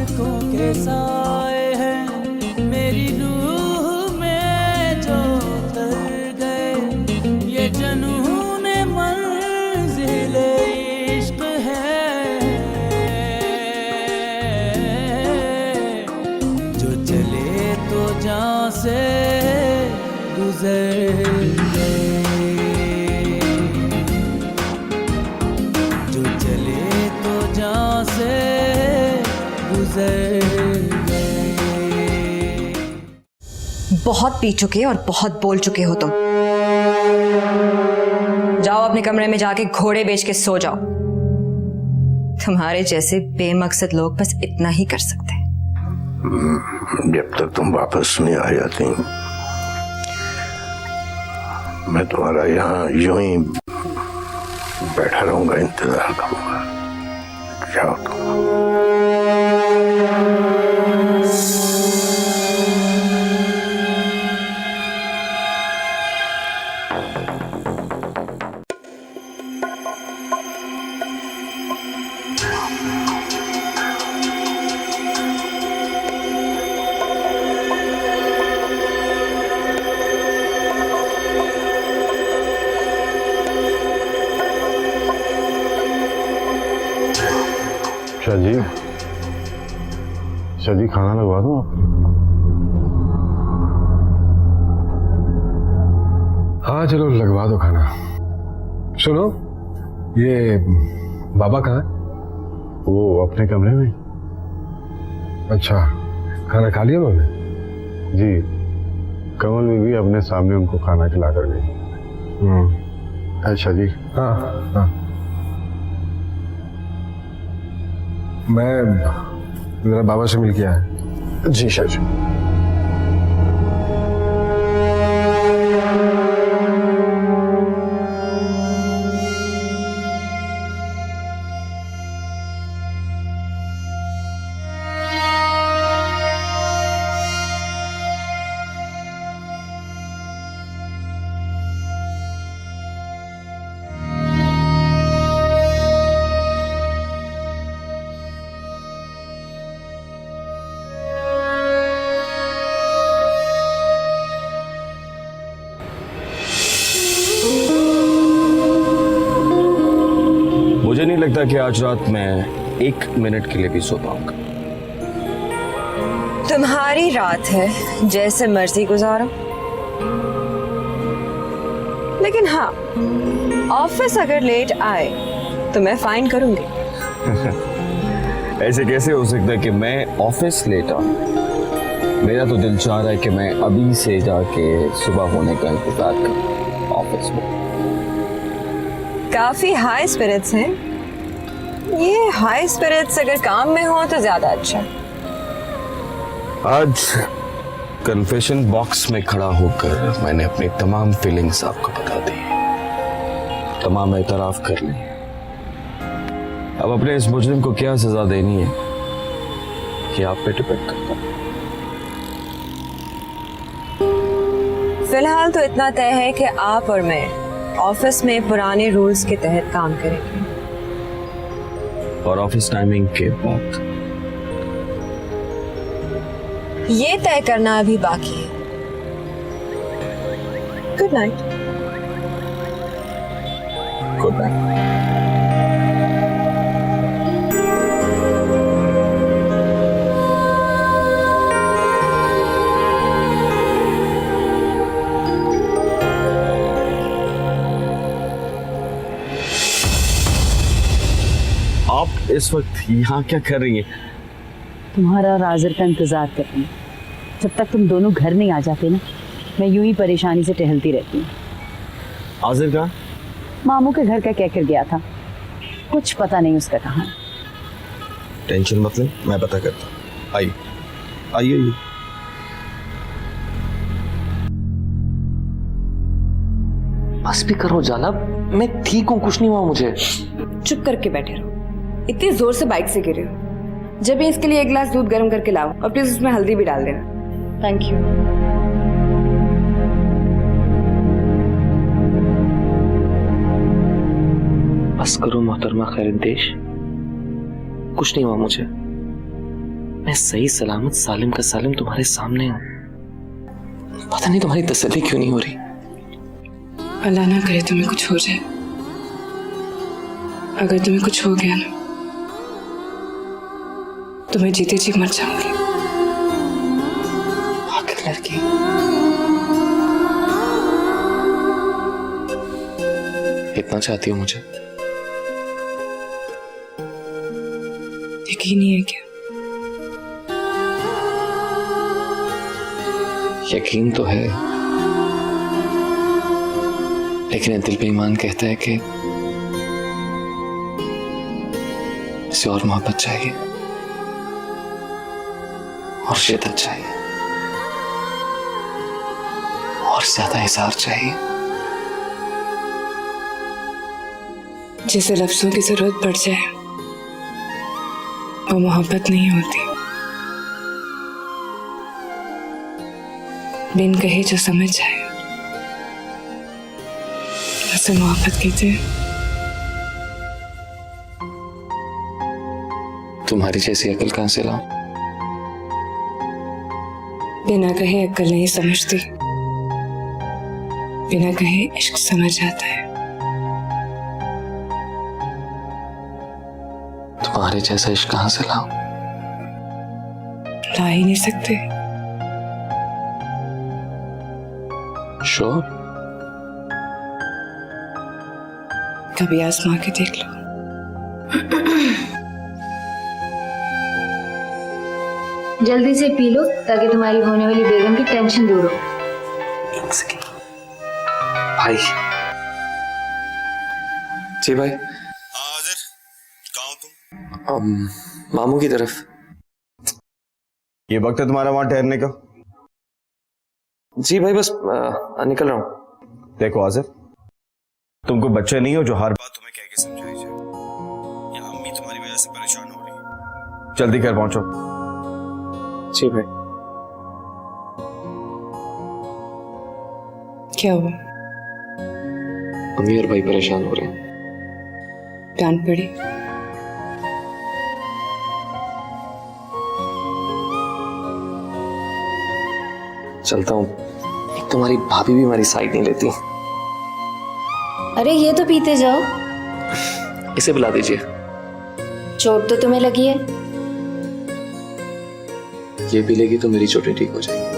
पलकों के साए हैं मेरी रूह में जो उतर गए, ये जुनून मंज़िल इश्क है जो चले तो जान से गुजर गए, जो चले तो जान से गुजर गए। बहुत पी चुके और बहुत बोल चुके हो तुम। जाओ अपने कमरे में जाके घोड़े बेच के सो जाओ। तुम्हारे जैसे बेमकसद लोग बस इतना ही कर सकते हैं। जब तक तुम वापस नहीं आ जाती मैं तुम्हारा यहाँ यूं ही बैठा रहूंगा, इंतजार करूंगा। जाओ तुम। शादी खाना लगवा दूं आप? हाँ चलो लगवा दो खाना। सुनो, ये बाबा कहाँ है? वो अपने कमरे में। अच्छा, खाना खा लिया उन्होंने? जी, कमल में भी अपने सामने उनको खाना खिला कर गई। अच्छा जी। हाँ हाँ, मैं जरा बाबा से मिल के आया। जी शाह जी। मुझे नहीं लगता कि आज रात मैं 1 मिनट के लिए भी सो पाऊंगा। तुम्हारी रात है, जैसे मर्जी गुजारो। लेकिन हाँ, ऑफिस अगर लेट आए तो मैं फाइन करूंगी। ऐसे कैसे हो सकता है कि मैं ऑफिस लेट आऊं? मेरा तो दिल चाह रहा है कि मैं अभी से जाके सुबह होने का इंतजार करूं ऑफिस में। काफी हाई स्पिरिट्स हैं। ये हाई स्पिरिट्स अगर काम में हो तो ज्यादा अच्छा। आज कन्फेशन बॉक्स में खड़ा होकर मैंने अपनी तमाम फीलिंग्स आपको बता दी, तमाम एतराफ कर ली। अब अपने इस मुजरिम को क्या सजा देनी है ये आप पे डिपेंड करता है। फिलहाल तो इतना तय है कि आप और मैं ऑफिस में पुराने रूल्स के तहत काम करेंगे। और ऑफिस टाइमिंग के बाद ये तय करना अभी बाकी है। Good night. Good night. आप इस वक्त यहाँ क्या कर रही हैं? तुम्हारा और आज़र का इंतजार कर रही हूँ। जब तक तुम दोनों घर नहीं आ जाते ना, मैं यूं ही परेशानी से टहलती रहती हूँ। आज़र का? मामू के घर का कह कर गया था, कुछ पता नहीं उसका कहाँ। टेंशन मत ले, मैं पता करता हूँ। आइए आइए। बस भी करो जानब, मैं ठीक हूँ, कुछ नहीं हुआ मुझे। चुप करके बैठे रहो। इतनी जोर से बाइक से गिरे हो। जब भी इसके लिए 1 गिलास दूध गर्म करके लाओ और प्लीज उसमें हल्दी भी डाल देना। Thank you. बस करो मोहतरमा खैरिंदेश, कुछ नहीं हुआ मुझे। मैं सही सलामत सालिम का सालिम तुम्हारे सामने हूं। पता नहीं तुम्हारी तसल्ली क्यों नहीं हो रही। अल्लाह ना करे तुम्हें कुछ हो जाए। अगर तुम्हें कुछ हो गया ना तो मैं जीते जी मर जाऊंगी। आखिर लड़की इतना चाहती हो मुझे? यकीन नहीं है क्या? यकीन तो है, लेकिन दिल पे ईमान कहता है कि इसे और मोहब्बत चाहिए और शिद्दत चाहिए और ज्यादा इज़हार चाहिए। जिसे लफ्जों की जरूरत पड़ जाए वो मोहब्बत नहीं होती। बिन कहे जो समझ जाए उसे मोहब्बत कहते हैं। तुम्हारी जैसी अकल कहां से लाऊं? बिना कहे अक्ल नहीं समझती, बिना कहे इश्क समझ जाता है। तुम्हारे जैसा इश्क कहां से लाऊं? ला ही नहीं सकते। श्योर? कभी आजमा के देख लो। जल्दी से पी लो ताकि तुम्हारी होने वाली बेगम की टेंशन दूर हो। भाई जी भाई। आदिर, कहाँ हो तुम? मामू की तरफ। ये वक्त है तुम्हारा वहां ठहरने का? जी भाई बस निकल रहा हूं। देखो आजिर, तुम कोई बच्चे नहीं हो जो हर बात तुम्हें कह के समझाई जाए। या अम्मी तुम्हारी वजह से परेशान हो रही है। जल्दी घर पहुंचो। जी भाई। क्या हुआ? अम्मी और भाई परेशान हो रहे हैं। डांट पड़ी? चलता हूँ। तुम्हारी भाभी भी हमारी साइड नहीं लेती। अरे ये तो पीते जाओ। इसे बुला दीजिए। चोट तो तुम्हें लगी है। ये पी लेगी तो मेरी चोटें ठीक हो जाएगी।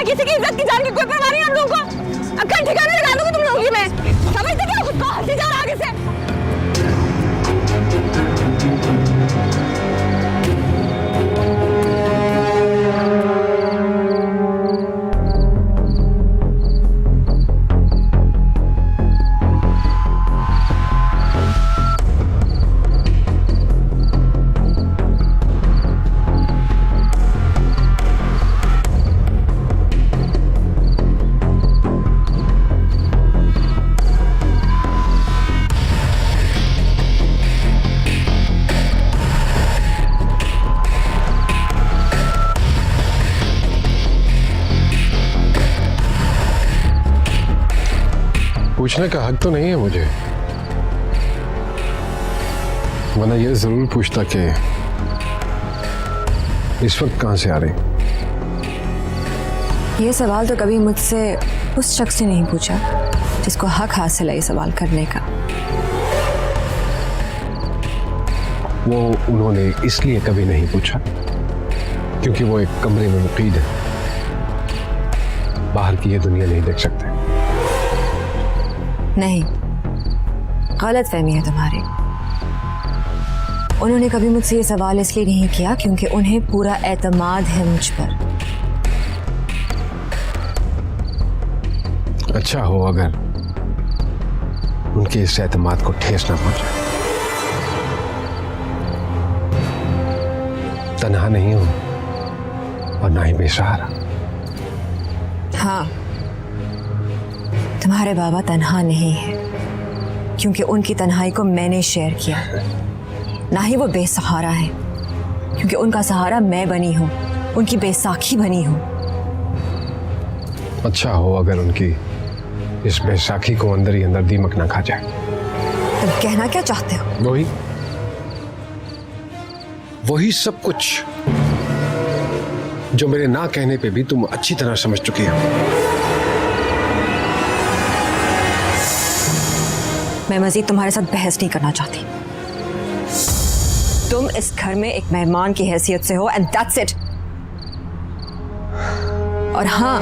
किसी की इज्जत की जान की कोई परवाह नहीं हम लोगों को। अब कल ठिकाने लगा दूंगी तुम लोगों की मैं। समझते क्या खुद को? हंसी जाओ आगे से। पूछने का हक तो नहीं है मुझे, वरना ये जरूर पूछता कि इस वक्त कहां से आ रही। ये सवाल तो कभी मुझसे उस शख्स से नहीं पूछा जिसको हक हासिल है ये सवाल करने का। वो उन्होंने इसलिए कभी नहीं पूछा क्योंकि वो एक कमरे में मुकीद है, बाहर की ये दुनिया नहीं देख सकते। नहीं, गलत फहमी है तुम्हारी। उन्होंने कभी मुझसे ये सवाल इसलिए नहीं किया क्योंकि उन्हें पूरा एतमाद है मुझ पर। अच्छा हो अगर उनके इस एतमाद को ठेस ना पहुंचे। तन्हा नहीं हूं और ना ही बेसहारा। हाँ, तुम्हारे बाबा तन्हा नहीं है क्योंकि उनकी तन्हाई को मैंने शेयर किया, ना ही वो बेसहारा है क्योंकि उनका सहारा मैं बनी हूं, उनकी बैसाखी बनी हूं। अच्छा हो अगर उनकी इस बैसाखी को अंदर ही अंदर दीमक ना खा जाए। तुम कहना क्या चाहते हो? वही सब कुछ जो मेरे ना कहने पे भी तुम अच्छी तरह समझ चुकी हो। मैं मजीद तुम्हारे साथ बहस नहीं करना चाहती। तुम इस घर में एक मेहमान की हैसियत से हो एंड दैट्स इट। और हाँ,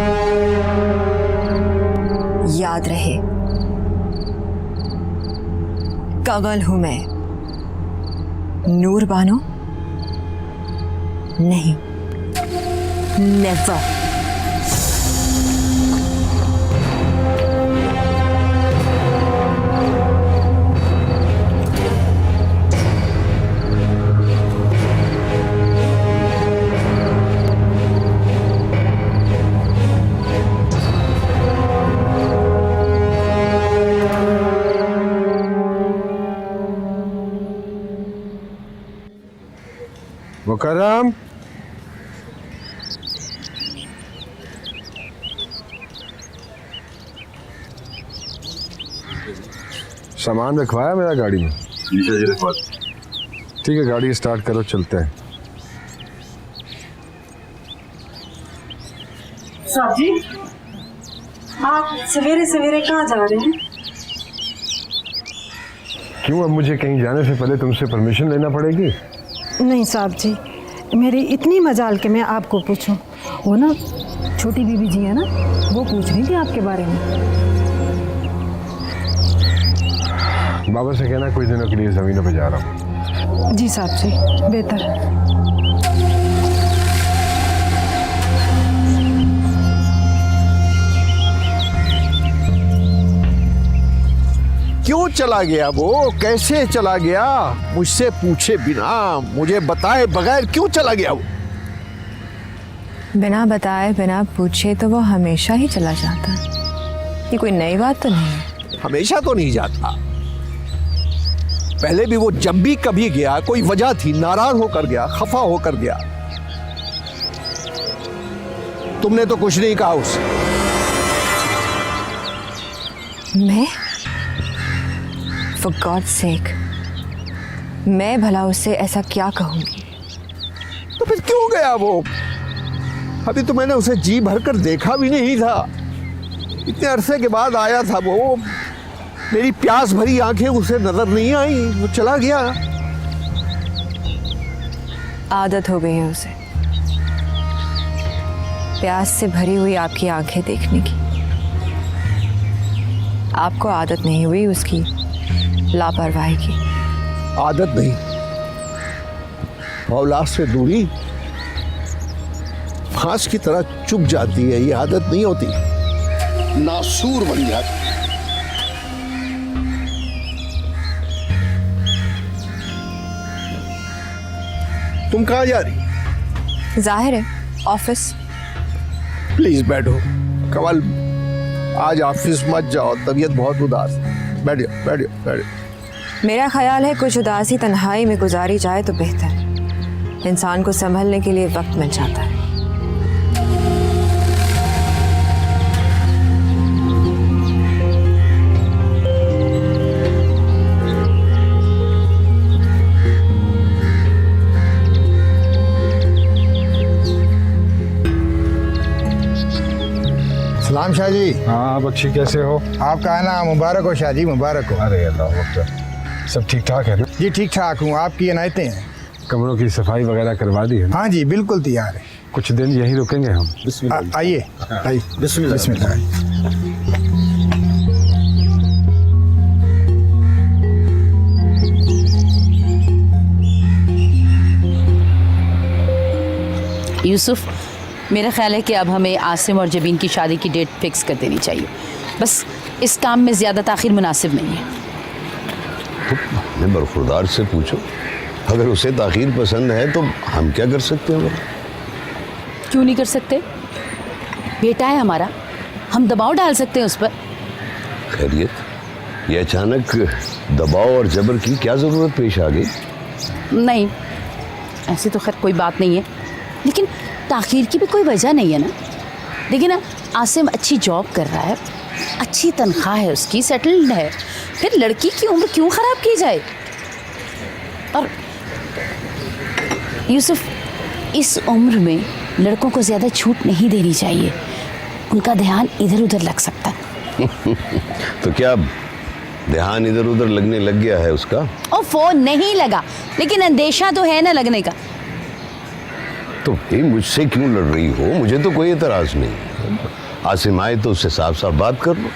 याद रहे, कंवल हूं मैं, नूर बानो नहीं। नेवर। मुकर्रम, सामान रखवाया मेरा गाड़ी में? ठीक है, गाड़ी स्टार्ट करो, चलते हैं। साहब जी, आप सवेरे सवेरे कहाँ जा रहे हैं? क्यों, अब मुझे कहीं जाने से पहले तुमसे परमिशन लेना पड़ेगी? नहीं साहब जी, मेरी इतनी मजाल के मैं आपको पूछूं। वो ना छोटी बीबी जी है ना, वो पूछ रही थी आपके बारे में। बाबा से कहना कुछ दिनों के लिए जमीनों पे जा रहा हूँ। जी साहब जी, बेहतर है। क्यों चला गया वो? कैसे चला गया? मुझसे पूछे बिना, मुझे बताए बगैर क्यों चला गया वो? बिना बताए बिना पूछे तो वो हमेशा ही चला जाता है। ये कोई नई बात तो नहीं है। हमेशा तो नहीं जाता, पहले भी वो जब भी कभी गया कोई वजह थी, नाराज होकर गया, खफा होकर गया। तुमने तो कुछ नहीं कहा उसे। मैं? For God's sake, मैं भला उससे ऐसा क्या कहूंगी? तो फिर क्यों गया वो? अभी तो मैंने उसे जी भरकर देखा भी नहीं था। इतने अरसे के बाद आया था वो। मेरी प्यास भरी आंखें उसे नजर नहीं आई, वो चला गया। आदत हो गई है उसे प्यास से भरी हुई आपकी आंखें देखने की। आपको आदत नहीं हुई उसकी लापरवाही की। आदत नहीं, औलाद से दूरी फांस की तरह चुभ जाती है। ये आदत नहीं होती, नासूर बन जाती। तुम कहाँ जा रही? जाहिर है ऑफिस। प्लीज बैठो। कवल, आज ऑफिस मत जाओ, तबीयत बहुत उदास है। बैठिए बैठिए बैठिए। मेरा ख्याल है कुछ उदासी तन्हाई में गुजारी जाए तो बेहतर। इंसान को संभलने के लिए वक्त मिल जाता है। सलाम शाह जी। हाँ बच्ची कैसे हो? आपका आना मुबारक हो शाह जी, मुबारक हो। अरे अल्लाह अकबर, सब ठीक ठाक है ना? जी ठीक ठाक हूँ, आपकी इनायतें हैं। कमरों की सफाई वगैरह करवा दी है ना? हाँ जी बिल्कुल तैयार है। कुछ दिन यहीं रुकेंगे हम। आइए आइए, बिस्मिल्लाह। यूसुफ, मेरा ख्याल है कि अब हमें आसिम और जबीन की शादी की डेट फिक्स कर देनी चाहिए। बस इस काम में ज़्यादा ताख़ीर मुनासिब नहीं है। अपने बरखुरदार से पूछो, अगर उसे ताख़ीर पसंद है तो हम क्या कर सकते हैं? क्यों नहीं कर सकते? बेटा है हमारा, हम दबाव डाल सकते हैं उस पर। खैरियत, ये अचानक दबाव और जबर की क्या ज़रूरत पेश आ गई? नहीं, ऐसी तो खैर कोई बात नहीं है, लेकिन ताख़ीर की भी कोई वजह नहीं है ना। देखिए ना, आसिम अच्छी जॉब कर रहा है, अच्छी तनख्वाह है उसकी, सेटल्ड है, फिर लड़की की उम्र क्यों ख़राब की जाए? और यूसुफ, इस उम्र में लड़कों को ज़्यादा छूट नहीं देनी चाहिए, उनका ध्यान इधर उधर लग सकता है। तो क्या ध्यान इधर उधर लगने लग गया है उसका? और फ़ोन नहीं लगा, लेकिन अंदेशा तो है ना लगने का। तो भाई मुझसे क्यों लड़ रही हो? मुझे तो कोई एतराज़ नहीं। आसिम आए तो उससे साफ साफ बात कर लो।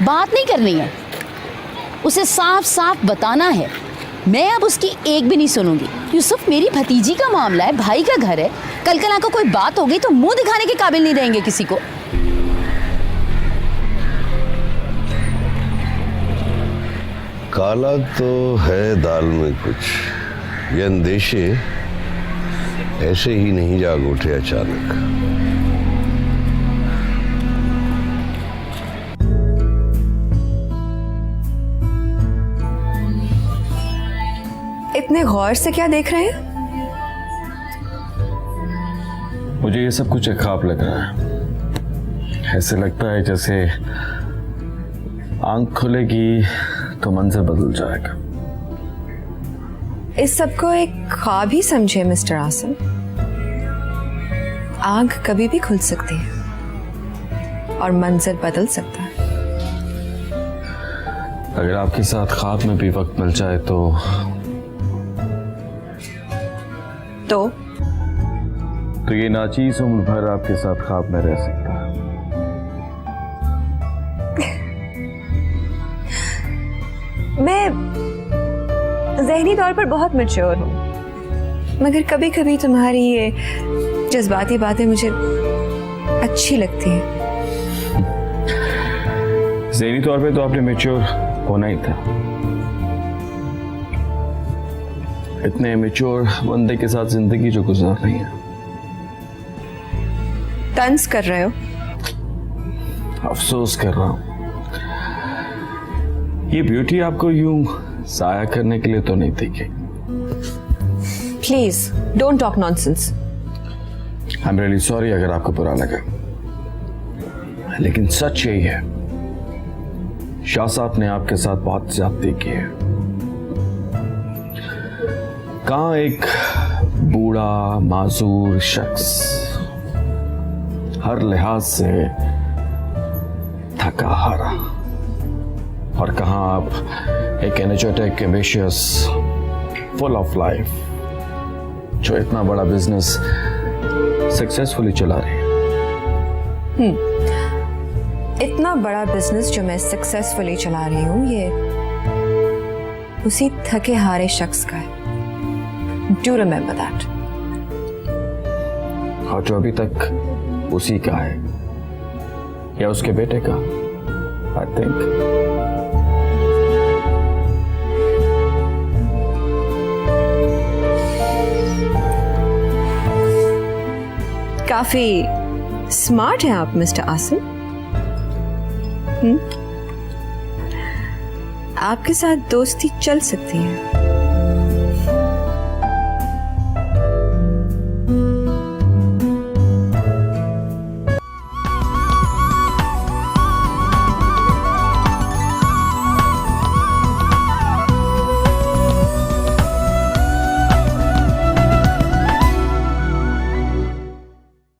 बात नहीं करनी है, उसे साफ साफ बताना है। मैं अब उसकी एक भी नहीं सुनूंगी। यूसुफ, मेरी भतीजी का मामला है, भाई का घर है, कल कल को कोई बात हो गई तो मुंह दिखाने के काबिल नहीं रहेंगे किसी को। काला तो है दाल में कुछ, ये अंदेशे ऐसे ही नहीं जाग उठे अचानक। इतने गौर से क्या देख रहे हैं? मुझे ये सब कुछ एक ख्वाब लग रहा है। ऐसे लगता है जैसे आंख खुलेगी तो मंजर बदल जाएगा। इस सब को एक ख्वाब ही समझे मिस्टर आसिम। आंख कभी भी खुल सकती है और मंजर बदल सकता है। अगर आपके साथ ख्वाब में भी वक्त मिल जाए तो ये नाचीज उम्र भर आपके साथ ख्वाब में रह सकता है। मैं ज़हनी तौर पर बहुत मैच्योर हूँ, मगर कभी कभी तुम्हारी ये जज्बाती बातें मुझे अच्छी लगती हैं। ज़हनी तौर पे तो आपने मैच्योर होना ही था। इतने मैच्योर बंदे के साथ जिंदगी जो गुजार रही है। तंज कर रहे हो? अफसोस कर रहा हूं। ये ब्यूटी आपको यूं साया करने के लिए तो नहीं दिखी। Please don't talk nonsense. I am really sorry अगर आपको बुरा लगा, लेकिन सच यही है, शाह साहब ने आपके साथ बहुत ज्यादती की है। कहां एक बूढ़ा माजूर शख्स हर लिहाज से थका हारा, और कहां आप एक energetic ambitious full of life जो इतना बड़ा बिजनेस सक्सेसफुली चला रही है। इतना बड़ा बिजनेस जो मैं सक्सेसफुली चला रही हूँ, ये उसी थके हारे शख्स का है। Do remember that. और जो अभी तक उसी का है या उसके बेटे का, आई थिंक। काफी स्मार्ट हैं आप मिस्टर आसिम। आपके साथ दोस्ती चल सकती है।